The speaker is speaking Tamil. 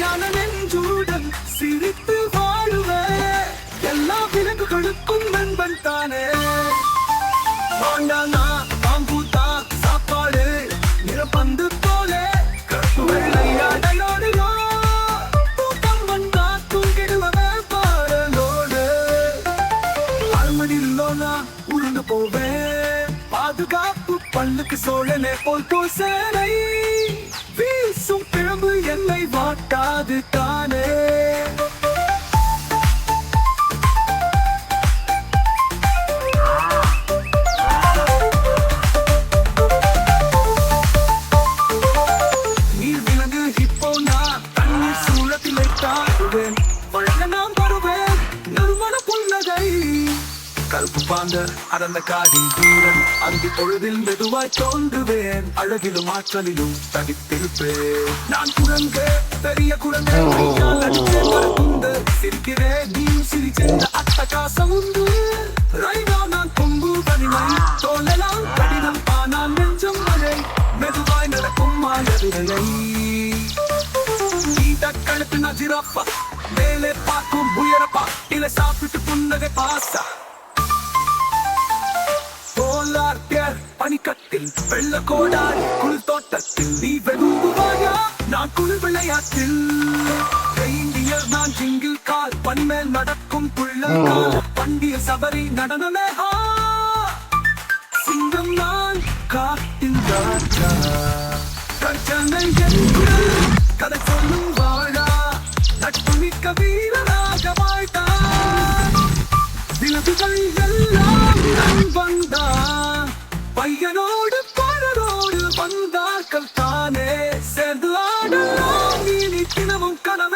ஞான நெஞ்சுடன் சிரித்து வாழுவே எல்லா விலங்குகளுக்கும் நண்பன் தானே. வாண்டானா பாம்பூத்தா சாப்பாடு நிறப்பந்து போலே கற்பு வெள்ளையாடையோடு தூக்கம் வந்தா தூங்கிடுவவே பாடலோடு அருமதில்லோனா உருண்டு போவேன் பாதுகாப்பு பல்லுக்கு சோழனே போல் பூசனை வீசும் பிழம்பு என்னை வாட்டாது தானே. நீர் விலங்கு ஹிப்போனா தண்ணீர் சூழத்திலே தாடுவேன் வழங்க நாம் வருவேன் நறுமண புன்னகை கருப்பு பாந்தர் அடர்ந்த காடில் வீரன் அங்கு பொழுதில் மெதுவாய் தோன்றுவேன் அழகிலும் ஆற்றலிலும் தனித்திருப்பேன் நான் குரங்கு பெரிய குரங்கு சிரிக்கிறேன் நீ சிரிச்சென்ற அட்டகாசம் உண்டு ரைனா நான் கொம்பு வலிமை தோலலாம் கடினம் ஆனால் நெஞ்சம் மழை மெதுவாய் நடக்கும் மாயவில்லை கழுத்து நான் ஜிராப்பா மேலே பார்க்கும் உயரப்பா இல்லை சாப்பிட்டு புன்னகை பாசா பனிக்கட்டில் வெள்ள கோடாரி குளிர் தோட்டத்தில் நீ வெறுவாயா நான் குளிர் விளையாட்டில் இந்தியர் நான் ஜிங்கில் கால் பன்மேல் நடக்கும் புள்ள பண்டிய சபரி நடனமே சிங்கம் நான் காட்டில் ராஜா கர்ஜனை கதை சொல்லும் வாழா நட்பு மிக்க வீரராக வாழ்ந்தான் விலகுகள் எல்லாம் நண்பன்தான் பையனோடு பலரோடு வந்தார்கள் தானே சேர்ந்து ஆடலாம் நீ தினமும் கனவு